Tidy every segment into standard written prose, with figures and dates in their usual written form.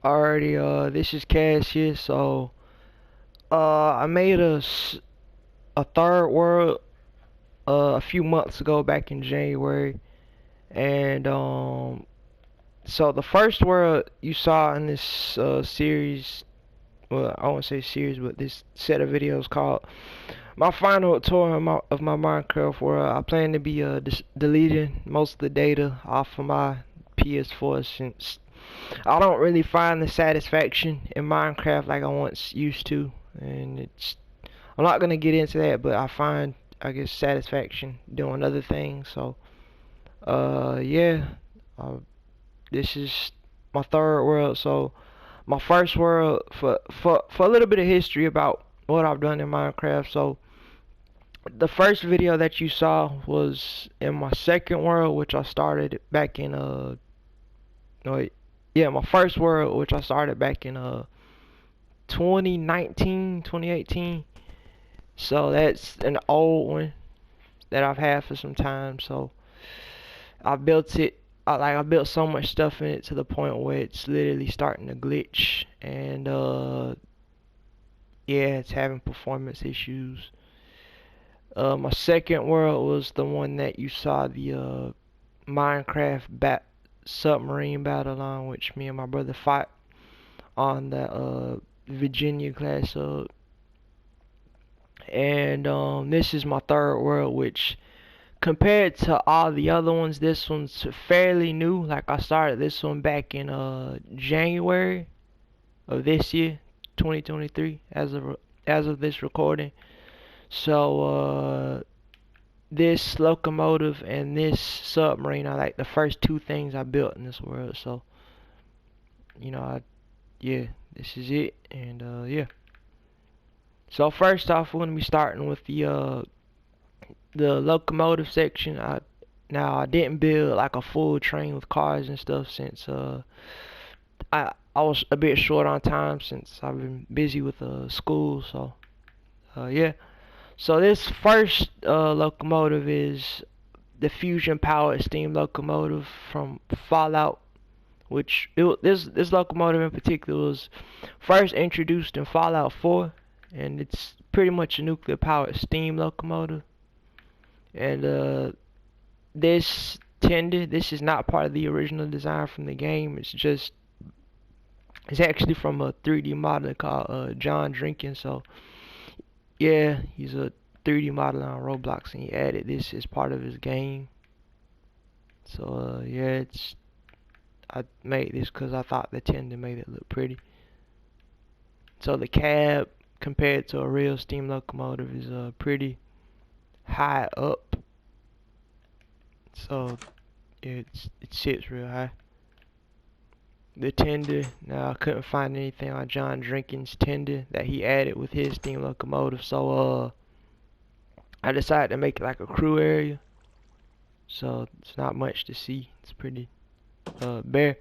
Alrighty, this is Cash here. So, I made a third world a few months ago, back in January, and so the first world you saw in this series, well, I won't say series, but this set of videos called my final tour of my Minecraft world. I plan to be deleting most of the data off of my PS4 since I don't really find the satisfaction in Minecraft like I once used to, and I'm not gonna get into that, but I find, I guess, satisfaction doing other things. So, yeah, uh, this is my third world. So, my first world, for a little bit of history about what I've done in Minecraft. So, the first video that you saw was in my second world, which I started back in no, wait, yeah, my first world, which I started back in 2019, 2018. So that's an old one that I've had for some time. So I built it. I built so much stuff in it to the point where it's literally starting to glitch, and yeah, it's having performance issues. My second world was the one that you saw, the Minecraft submarine battle on, which me and my brother fought on the Virginia class sub. And this is my third world, which compared to all the other ones, this one's fairly new. Like, I started this one back in January of this year, 2023, as of this recording. So this locomotive and this submarine are like the first two things I built in this world. So, yeah, this is it. And yeah. So first off, we're gonna be starting with the locomotive section. Now I didn't build like a full train with cars and stuff since I was a bit short on time since I've been busy with school. So yeah. So this first locomotive is the fusion powered steam locomotive from Fallout, which this locomotive in particular was first introduced in Fallout 4, and it's pretty much a nuclear powered steam locomotive. And this is not part of the original design from the game. It's actually from a 3D modeler called John Drinking. So yeah, he's a 3D modeler on Roblox, and he added this as part of his game. So yeah, I made this because I thought the tender made it look pretty. So the cab, compared to a real steam locomotive, is pretty high up. So it sits real high. The tender, now I couldn't find anything on John Drinkin's tender that he added with his steam locomotive, so I decided to make it like a crew area. So it's not much to see. It's pretty bare.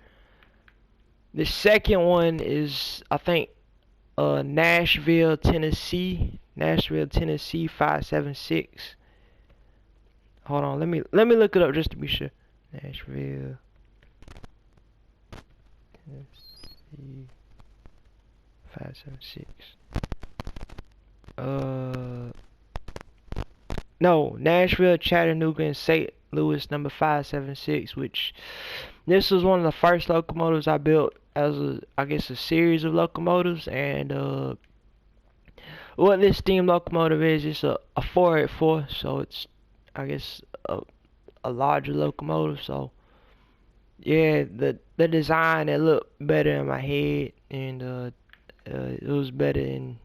The second one is, I think, Nashville, Tennessee. Nashville, Tennessee 576. Hold on, let me look it up just to be sure. Nashville, Tennessee 576. No, Nashville, Chattanooga, and St. Louis number 576, which this was one of the first locomotives I built as I guess a series of locomotives. And what this steam locomotive is, it's a 484, so it's, I guess, a larger locomotive. So yeah, the design, it looked better in my head, and it was better in,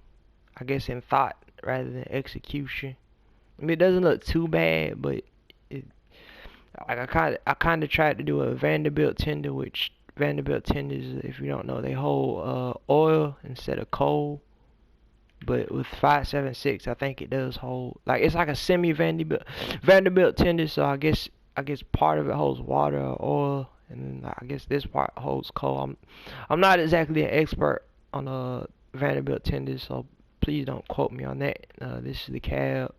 I guess, in thought rather than execution. I mean, it doesn't look too bad, but it, like, I kind of tried to do a Vanderbilt tender, which Vanderbilt tenders, if you don't know, they hold oil instead of coal. But with 576, I think it does hold, like, it's like a semi Vanderbilt tender. So I guess part of it holds water or oil, and then I guess this part holds coal. I'm not exactly an expert on Vanderbilt tenders, so please don't quote me on that. This is the cab.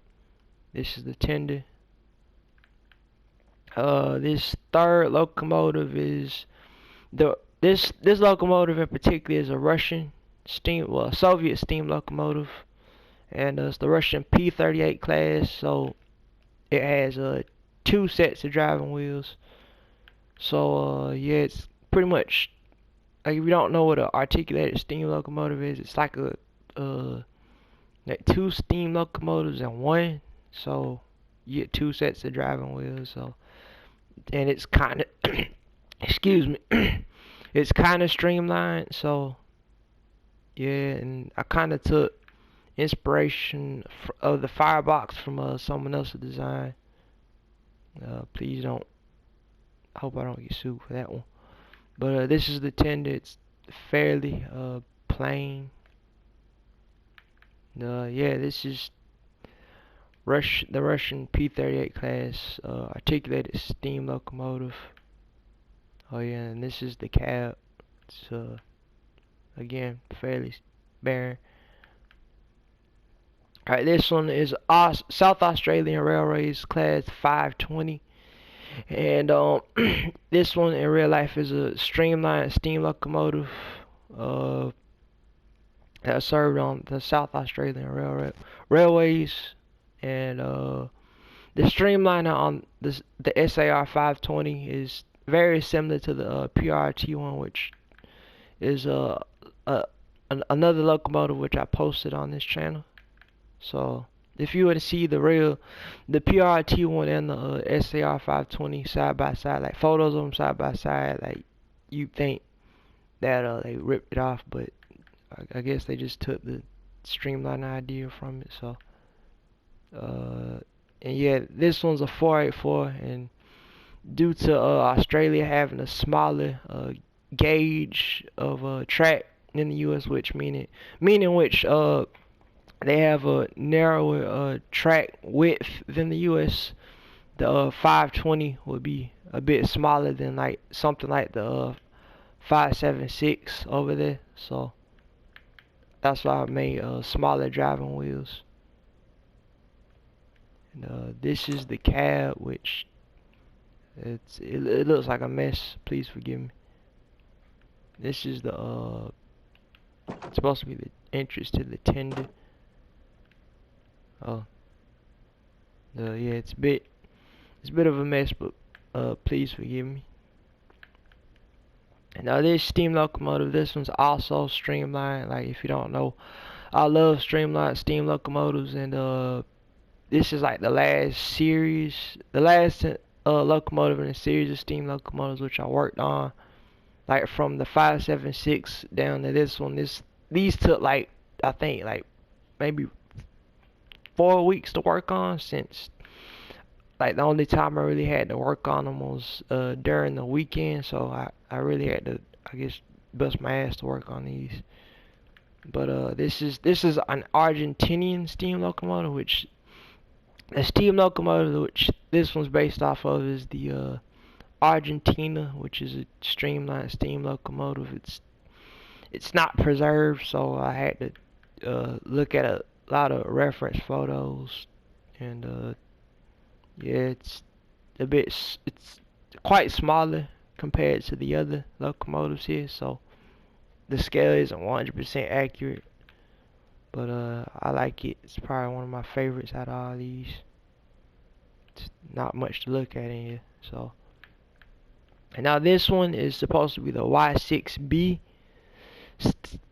This is the tender. This third locomotive is the This locomotive in particular is a Russian Soviet steam locomotive, and it's the Russian P-38 class. So it has two sets of driving wheels. So yeah, it's pretty much like, if you don't know what an articulated steam locomotive is, it's like like two steam locomotives in one. So you get two sets of driving wheels. So, and it's kind of excuse me, it's kind of streamlined. So yeah, and I kind of took inspiration of the firebox from someone else's design. Please don't. I hope I don't get sued for that one. But this is the tender. It's fairly plain. Yeah, this is the Russian P-38 class articulated steam locomotive. Oh yeah, and this is the cab. It's again fairly barren. Alright, this one is South Australian Railways class 520. And this one in real life is a streamlined steam locomotive that served on the South Australian Railways. And the streamliner on the SAR 520 is very similar to the PRT one, which is another locomotive which I posted on this channel. So if you were to see the PRT one and the SAR 520 side by side, like photos of them side by side, like you think that they ripped it off, but I guess they just took the streamline idea from it. So and yeah, this one's a 484, and due to Australia having a smaller gauge of track in the US, which meaning which they have a narrower track width than the US. The 520 would be a bit smaller than like something like the 576 over there. So that's why I made smaller driving wheels. And this is the cab, which it looks like a mess. Please forgive me. This is the it's supposed to be the entrance to the tender. Oh, yeah, it's a bit of a mess, but please forgive me. And now this steam locomotive, this one's also streamlined. Like, if you don't know, I love streamlined steam locomotives, and this is like the last locomotive in a series of steam locomotives which I worked on. Like from the 576 down to this one. These took like, I think like maybe 4 weeks to work on, since like the only time I really had to work on them was during the weekend. So I really had to, I guess, bust my ass to work on these. But this is an Argentinian steam locomotive, which the steam locomotive which this one's based off of is the Argentina, which is a streamlined steam locomotive. It's not preserved, so I had to look at a lot of reference photos, and yeah, it's quite smaller compared to the other locomotives here, so the scale isn't 100% accurate. But I like it. It's probably one of my favorites out of all these. It's not much to look at in here. So, and now this one is supposed to be the Y6B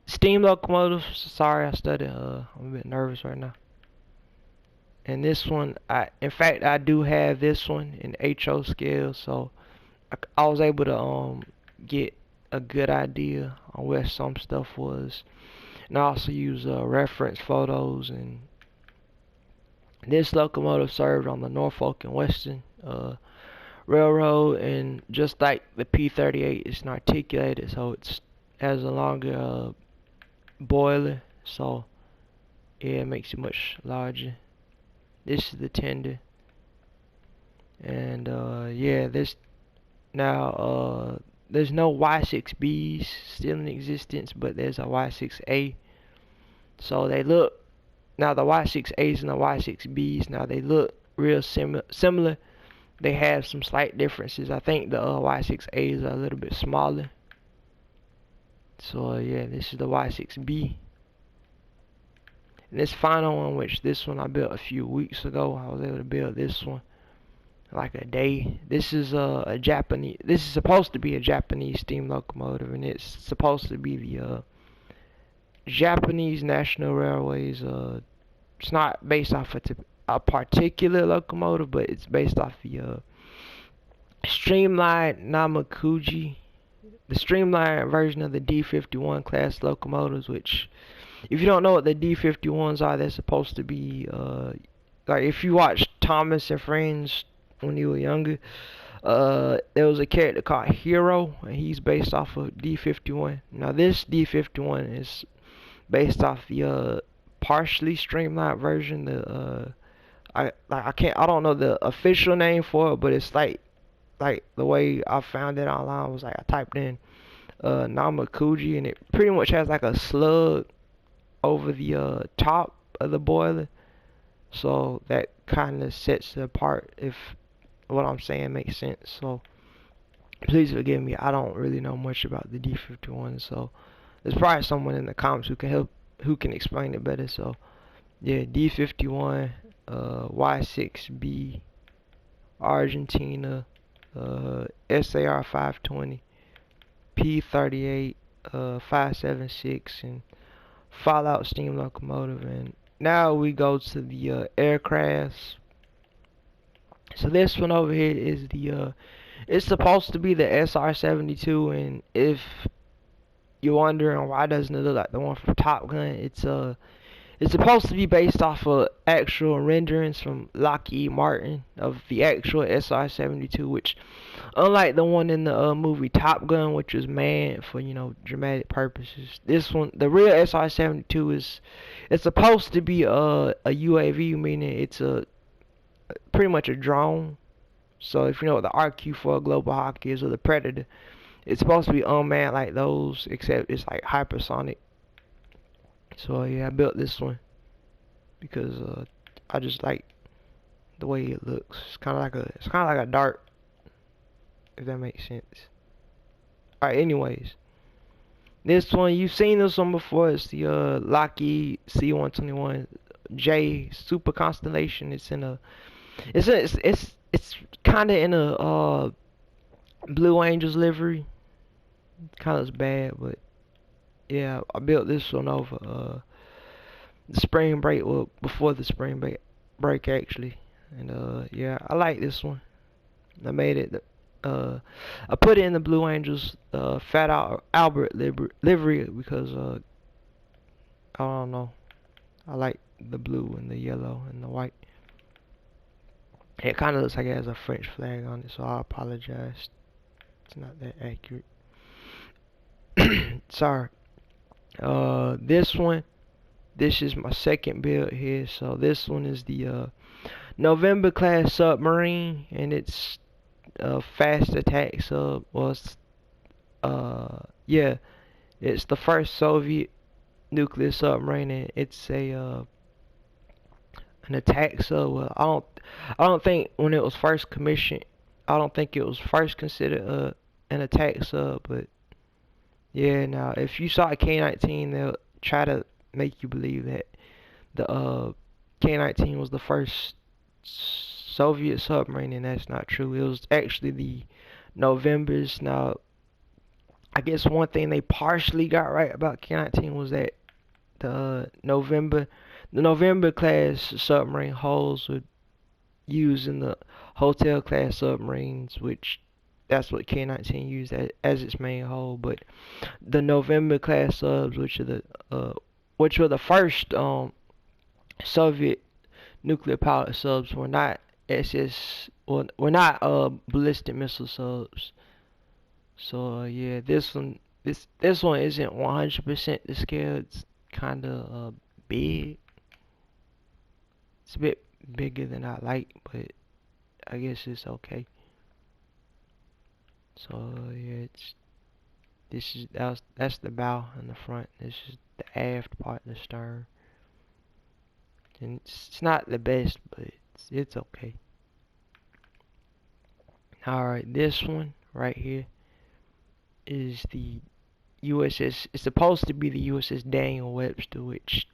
steam locomotive. Sorry, I stuttered. I'm a bit nervous right now. And this one, in fact, I do have this one in HO scale, so I was able to get a good idea on where some stuff was. And I also use reference photos. And this locomotive served on the Norfolk and Western Railroad, and just like the P-38, it's not articulated, so it has a longer boiler, so yeah, it makes it much larger. This is the tender, and yeah, there's no Y6Bs still in existence, but there's a Y6A. So they look, now the Y6As and the Y6Bs, now they look real similar. They have some slight differences. I think the Y6As are a little bit smaller, So yeah, this is the Y6B. And this final one, which this one I built a few weeks ago. I was able to build this one like a day. This is a Japanese. This is supposed to be a Japanese steam locomotive, and it's supposed to be the Japanese National Railways. It's not based off of a particular locomotive, but it's based off the streamlined Namakuji, the streamlined version of the D51 class locomotives. Which, if you don't know what the D51s are, they're supposed to be like if you watch Thomas and Friends when you were younger. There was a character called Hero, and he's based off of D51. Now this D51 is based off the partially streamlined version. The I don't know the official name for it, but it's like the way I found it online was like I typed in Namakuji, and it pretty much has like a slug over the top of the boiler, so that kind of sets it apart, if what I'm saying makes sense. So please forgive me, I don't really know much about the D51, so there's probably someone in the comments who can explain it better. So yeah, D51, Y6B, Argentina, SAR 520, P38, 576, and Fallout steam locomotive. And now we go to the aircrafts. So this one over here is the it's supposed to be the SR-72, and if you're wondering why doesn't it look like the one from Top Gun, it's supposed to be based off of actual renderings from Lockheed Martin of the actual SR-72, which, unlike the one in the movie Top Gun, which was manned for, dramatic purposes, this one, the real SR-72, it's supposed to be a UAV, meaning it's pretty much a drone. So if you know what the RQ for a Global Hawk is, or the Predator, it's supposed to be unmanned like those, except it's like hypersonic. So yeah, I built this one because I just like the way it looks. It's kind of like a dart, if that makes sense. All right, anyways, this one you've seen this one before. It's the Lockheed C-121J Super Constellation. It's kind of in a Blue Angels livery. Kind of bad, but yeah, I built this one over the spring break, well, before the spring break actually. And yeah, I like this one. I made it. I put it in the Blue Angels Fat Albert livery because I don't know. I like the blue and the yellow and the white. It kind of looks like it has a French flag on it, so I apologize. It's not that accurate. Sorry. This one. This is my second build here. So this one is the November class submarine, and it's fast attack sub. Well, yeah, it's the first Soviet nuclear submarine, and it's an attack sub. Well, I don't think when it was first commissioned, I don't think it was first considered an attack sub. But yeah, now if you saw a K-19, they'll try to make you believe that the K-19 was the first Soviet submarine, and that's not true. It was actually the Novembers. Now, I guess one thing they partially got right about K-19 was that the November class submarine hulls were used in the Hotel class submarines, which that's what K-19 used as its main hull. But the November class subs, which were the first Soviet nuclear powered subs, were not were not ballistic missile subs. So yeah, this one isn't 100% the scale. It's kind of big. It's a bit bigger than I like, but I guess it's okay. So yeah, that's the bow and the front. This is the aft part, the stern. And it's not the best, but it's okay. Alright, this one right here is the USS. It's supposed to be the USS Daniel Webster, which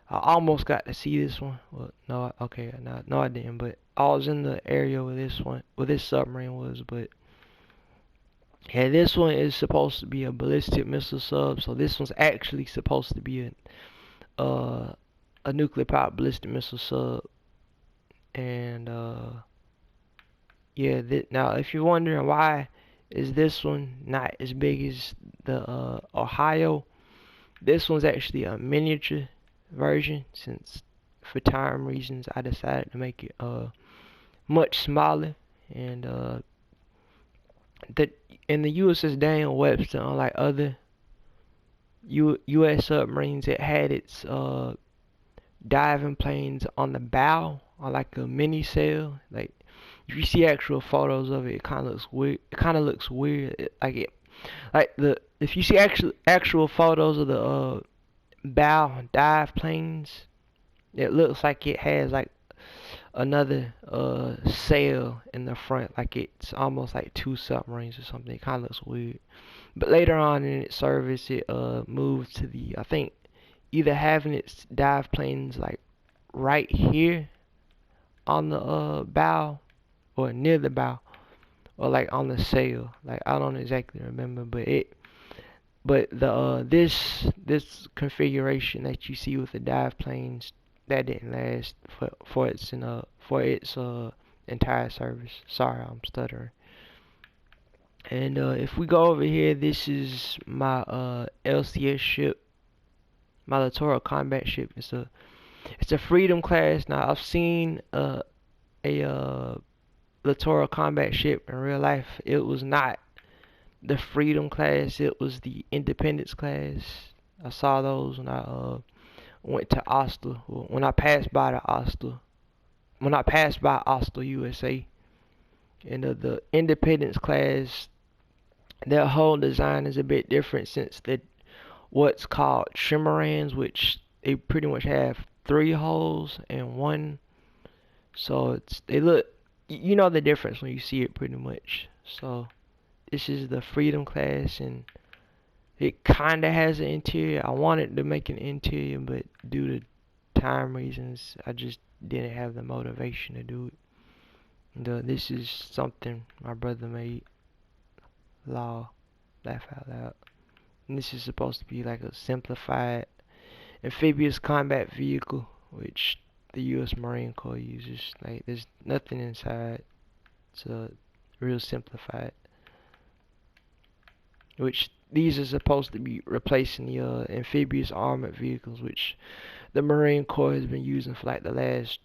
I almost got to see this one. Well, no, okay, no, I didn't. But I was in the area where this submarine was. But yeah, this one is supposed to be a ballistic missile sub. So this one's actually supposed to be a nuclear powered ballistic missile sub. And yeah, now if you're wondering why is this one not as big as the Ohio, this one's actually a miniature version, since for time reasons I decided to make it much smaller. And the in the USS Daniel Webster, unlike other U.S. submarines, it had its diving planes on the bow, on like a mini sail. Like if you see actual photos of it, it kind of looks weird. It kind of looks weird. If you see actual photos of the bow dive planes, it looks like it has like another sail in the front, like it's almost like two submarines or something. It kind of looks weird. But later on in its service, it moved to I think either having its dive planes like right here on the bow or near the bow or like on the sail. Like I don't exactly remember, but this configuration that you see with the dive planes, that didn't last for its entire service. Sorry, I'm stuttering. And if we go over here, this is my LCS ship, my littoral combat ship. It's a Freedom class. Now I've seen a littoral combat ship in real life. It was not the Freedom class. It was the Independence class. I saw those when I went to Oslo. When I passed by the Oslo. When I passed by Oslo, USA. And the Independence class, their whole design is a bit different, since what's called trimarans, which they pretty much have 3 holes and 1. So they look, you know the difference when you see it pretty much. So this is the Freedom class, and it kinda has an interior. I wanted to make an interior, but due to time reasons, I just didn't have the motivation to do it. And, this is something my brother made. Law, laugh out loud. And this is supposed to be like a simplified amphibious combat vehicle, which the U.S. Marine Corps uses. Like there's nothing inside. It's real simplified. Which these are supposed to be replacing the amphibious armored vehicles, which the Marine Corps has been using for like the last,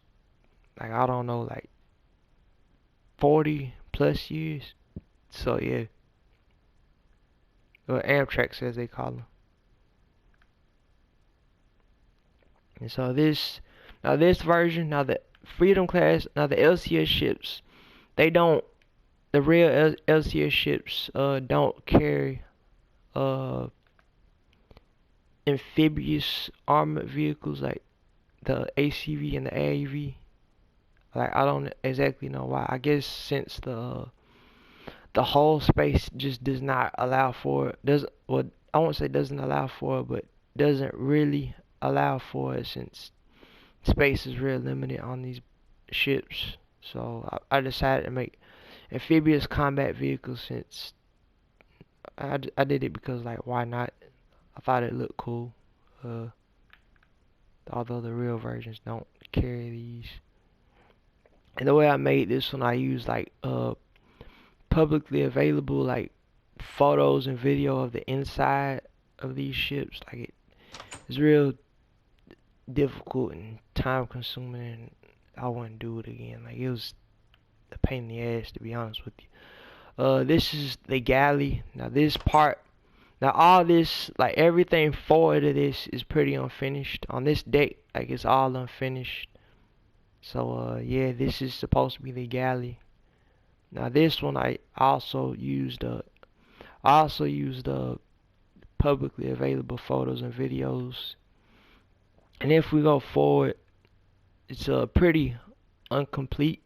like I don't know, like 40 plus years. So yeah, or Amtrak as they call them. And so this version, now the Freedom class, now the LCS ships, they don't, the real LCS ships don't carry amphibious armored vehicles like the ACV and the AAV. Like I don't exactly know why. I guess since the whole space just does not allow for it. Does well, I won't say doesn't allow for it, but doesn't really allow for it, since space is real limited on these ships. So I decided to make amphibious combat vehicles, since I did it because, like, why not? I thought it looked cool. Although the real versions don't carry these. And the way I made this one, I used like publicly available like photos and video of the inside of these ships. Like it's real difficult and time consuming, and I wouldn't do it again. Like it was a pain in the ass, to be honest with you. This is the galley. Now all this, like everything forward of this is pretty unfinished. On this deck, like it's all unfinished. So yeah, this is supposed to be the galley. Now this one I also used publicly available photos and videos. And if we go forward, it's pretty incomplete.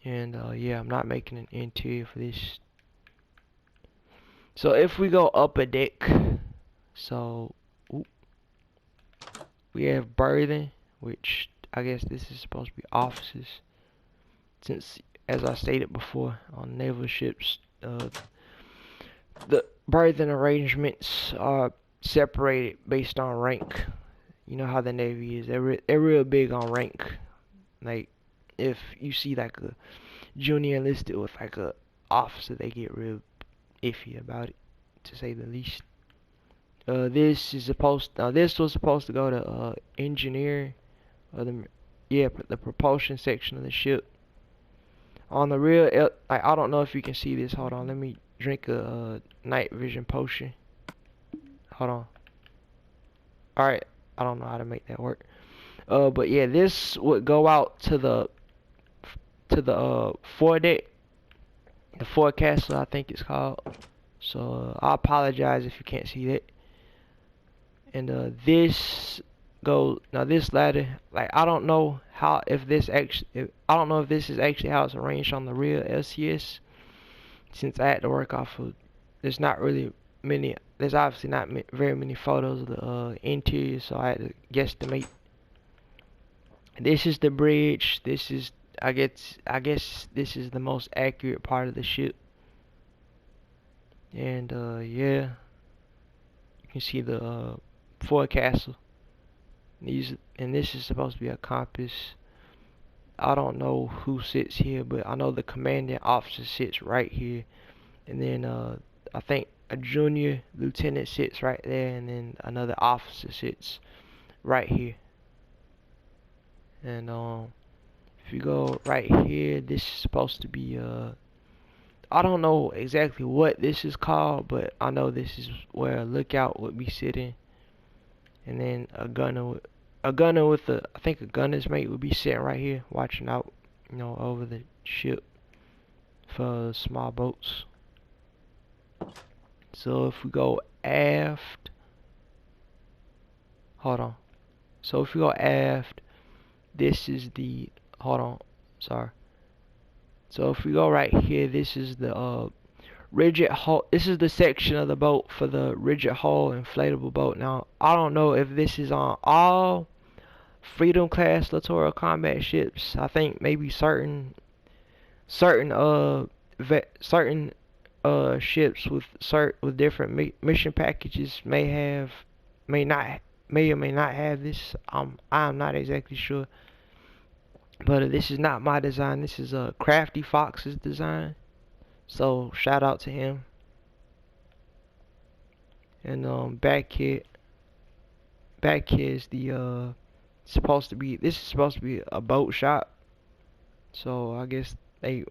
And yeah, I'm not making an interior for this. So if we go up a deck, so oop, we have berthing, which I guess this is supposed to be offices, since as I stated before on naval ships, the berthing arrangements are separated based on rank. You know how the Navy is. They're real big on rank. Like if you see like a junior enlisted with like a officer, they get real iffy about it, to say the least. This is supposed. This was supposed to go to engineer, or the propulsion section of the ship. On the real, I don't know if you can see this. Hold on, let me drink a night vision potion. Hold on. All right, I don't know how to make that work. But yeah, this would go out to the foredeck, the forecastle, I think it's called. So I apologize if you can't see that. And this goes now. This ladder, like I don't know how if this actually, I don't know if this is actually how it's arranged on the real LCS. Since I had to work off of, there's not really many. There's obviously not very many photos of the interior, so I had to guesstimate. This is the bridge. This is, I guess this is the most accurate part of the ship. And yeah, you can see the forecastle. And this is supposed to be a compass. I don't know who sits here, but I know the commanding officer sits right here, and then I think a junior lieutenant sits right there, and then another officer sits right here. And if you go right here, this is supposed to be I don't know exactly what this is called, but I know this is where a lookout would be sitting, and then a gunner with I think a gunner's mate would be sitting right here, watching out, over the ship for small boats. So if we go aft, hold on. So if we go aft, this is the, hold on, sorry. So if we go right here, this is the rigid hull. This is the section of the boat for the rigid hull inflatable boat. Now I don't know if this is on all Freedom class littoral combat ships. I think maybe certain certain ships with different mission packages may or may not have this. I'm not exactly sure. But this is not my design. This is Crafty Fox's design. So shout out to him. And back here is the supposed to be. This is supposed to be a boat shop. So I guess they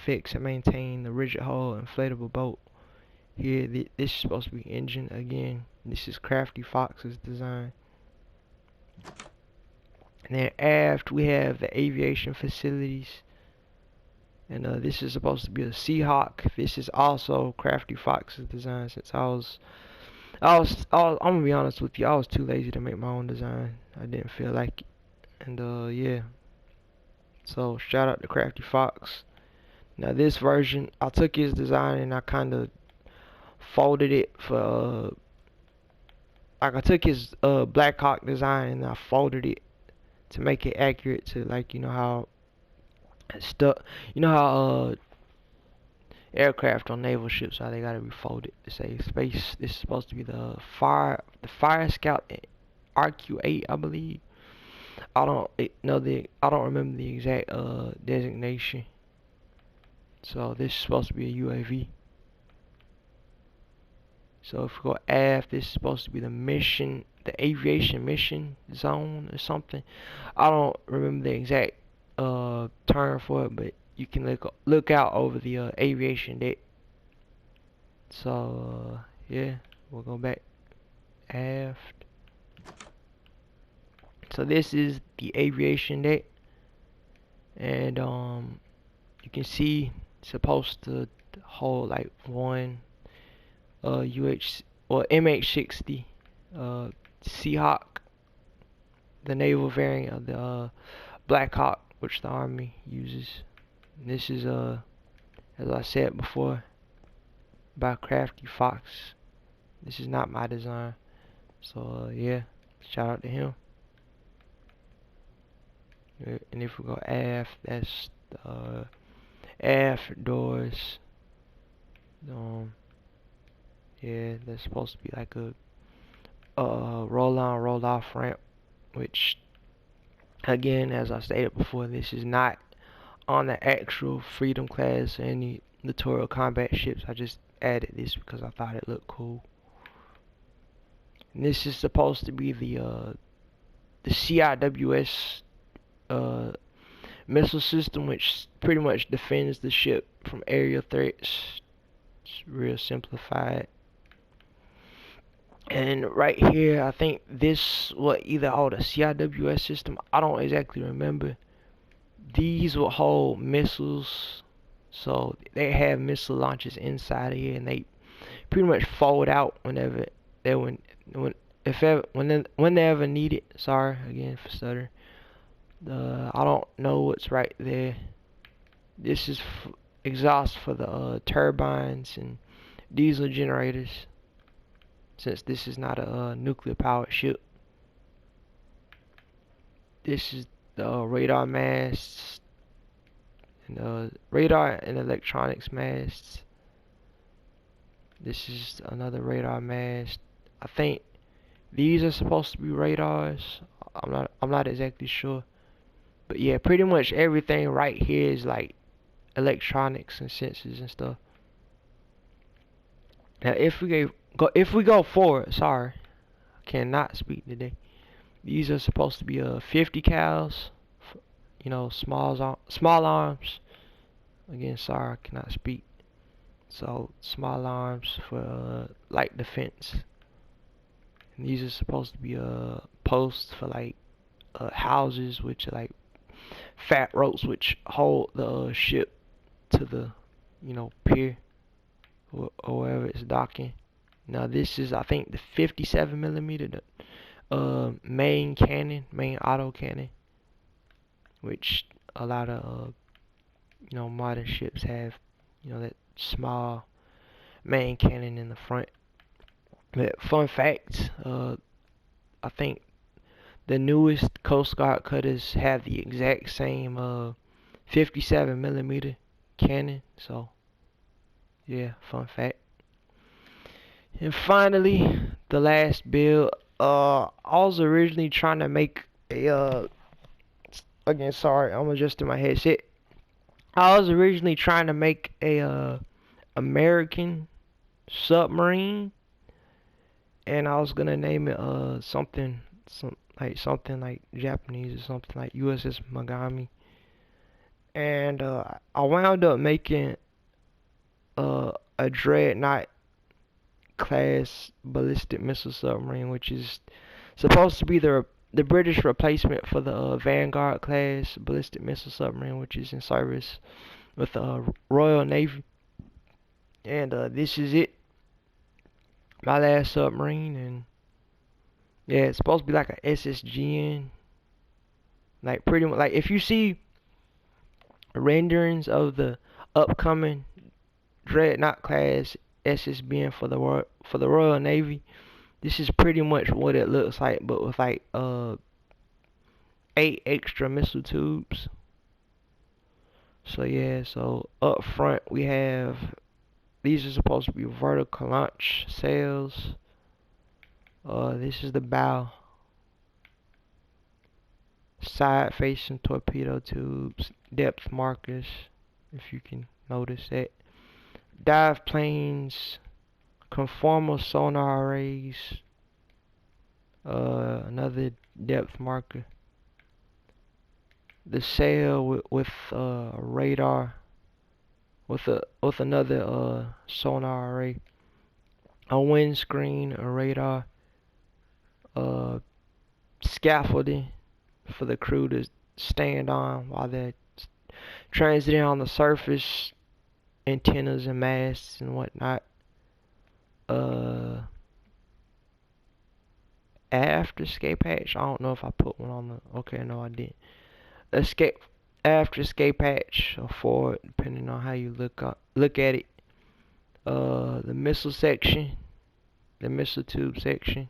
fix and maintain the rigid hull inflatable boat. Here, this is supposed to be engine again. This is Crafty Fox's design. And then aft we have the aviation facilities. And this is supposed to be a Seahawk. This is also Crafty Fox's design. Since I'm gonna be honest with you, I was too lazy to make my own design. I didn't feel like it. And yeah. So shout out to Crafty Fox. Now this version, I took his design and I kind of folded it for like I took his Black Hawk design and I folded it to make it accurate to, like, how stuff, how aircraft on naval ships, how they gotta be folded to say space. This is supposed to be the fire scout RQ-8, I believe. I don't remember the exact designation. So this is supposed to be a UAV. So if we go aft, this is supposed to be the aviation mission zone or something. I don't remember the exact term for it, but you can look out over the aviation deck. So yeah, we'll go back aft. So this is the aviation deck, and you can see it's supposed to hold like one MH-60 Seahawk, the naval variant of the Black Hawk, which the Army uses. And this is as I said before, by Crafty Fox. This is not my design. So yeah, shout out to him. And if we go aft, that's aft doors. Yeah, that's supposed to be like a roll on, roll off ramp, which again, as I stated before, this is not on the actual Freedom class or any littoral combat ships. I just added this because I thought it looked cool. And this is supposed to be the CIWS missile system, which pretty much defends the ship from aerial threats. It's real simplified. And right here, I think this will either hold a CIWS system. I don't exactly remember. These will hold missiles, so they have missile launchers inside of here, and they pretty much fold out whenever they when they ever need it. Sorry again for stutter. I don't know what's right there. This is exhaust for the turbines and diesel generators, since this is not a nuclear powered ship. This is the radar masts and radar and electronics masts. This is another radar mast. I think these are supposed to be radars. I'm not exactly sure. But yeah, pretty much everything right here is like electronics and sensors and stuff. Now if we go forward, sorry, I cannot speak today. These are supposed to be 50 cals, you know, small arms. Again, sorry, I cannot speak. So small arms for light defense. And these are supposed to be posts for like houses, which are like fat ropes which hold the ship to the, you know, pier or wherever it's docking. Now this is, I think, the 57 millimeter main cannon, main auto cannon, which a lot of you know, modern ships have, you know, that small main cannon in the front. But fun fact, I think the newest Coast Guard cutters have the exact same 57 millimeter cannon. So yeah, fun fact. And finally, the last build. I was originally trying to make a again, sorry, I'm adjusting my headset. I was originally trying to make a American submarine, and I was gonna name it something like Japanese or something like USS Magami. And I wound up making a Dreadnought class ballistic missile submarine, which is supposed to be the British replacement for the Vanguard class ballistic missile submarine, which is in service with the Royal Navy. And this is it, my last submarine. And yeah, it's supposed to be like a SSGN, like pretty much like if you see renderings of the upcoming Dreadnought class SSBN for the Royal Navy, this is pretty much what it looks like, but with like 8 extra missile tubes. So yeah, so up front we have, these are supposed to be vertical launch sails. This is the bow. Side facing torpedo tubes, depth markers, if you can notice that. Dive planes, conformal sonar arrays, another depth marker. The sail with radar, with another sonar array. A windscreen, a radar, scaffolding for the crew to stand on while they're transiting on the surface, antennas and masts and whatnot. After escape hatch, I don't know if I put one on the, okay, no I didn't. After escape hatch or forward, depending on how you look at it. the missile section, the missile tube section,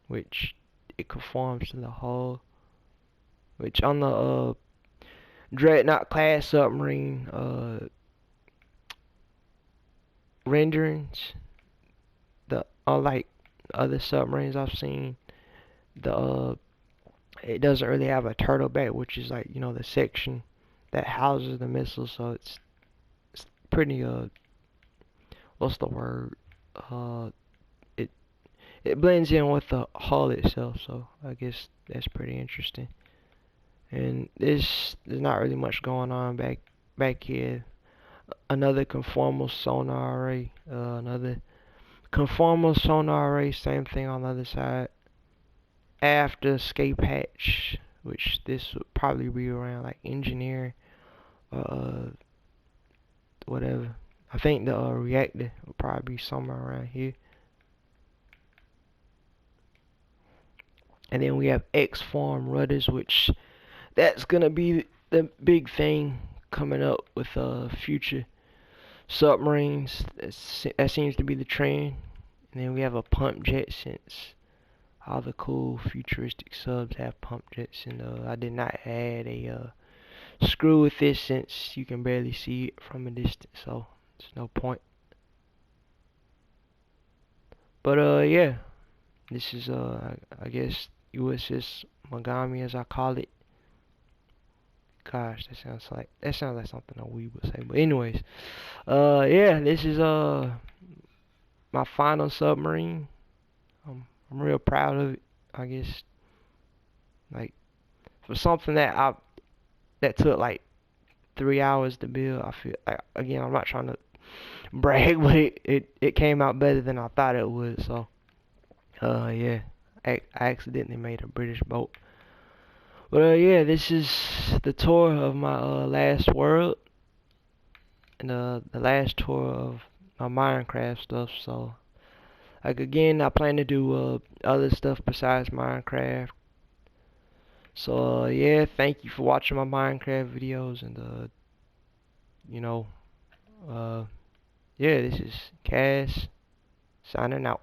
which it conforms to the hull. Which on the Dreadnought class submarine renderings, the unlike other submarines I've seen, the it doesn't really have a turtle back, which is like, the section that houses the missile. So it's pretty what's the word? Uh, it it blends in with the hull itself. So I guess that's pretty interesting. And there's not really much going on back here. Another conformal sonar array. Another conformal sonar array. Same thing on the other side. After escape hatch, which this would probably be around like engineering, uh, whatever. I think the reactor will probably be somewhere around here. And then we have X-form rudders, which that's gonna be the big thing coming up with future submarines. That seems to be the trend. And then we have a pump jet, since all the cool futuristic subs have pump jets, and I did not add a screw with this since you can barely see it from a distance, so there's no point. But yeah, this is I guess USS Mogami, as I call it. Gosh, that sounds like something a we would say. But anyways, yeah, this is my final submarine. I'm real proud of it. I guess, like, for something that took like 3 hours to build. I feel like, again, I'm not trying to brag, but it came out better than I thought it would. So yeah, I accidentally made a British boat. But yeah, this is the tour of my last world, and the last tour of my Minecraft stuff. So, like, again, I plan to do other stuff besides Minecraft. So yeah, thank you for watching my Minecraft videos, and you know, uh, yeah, this is Cass signing out.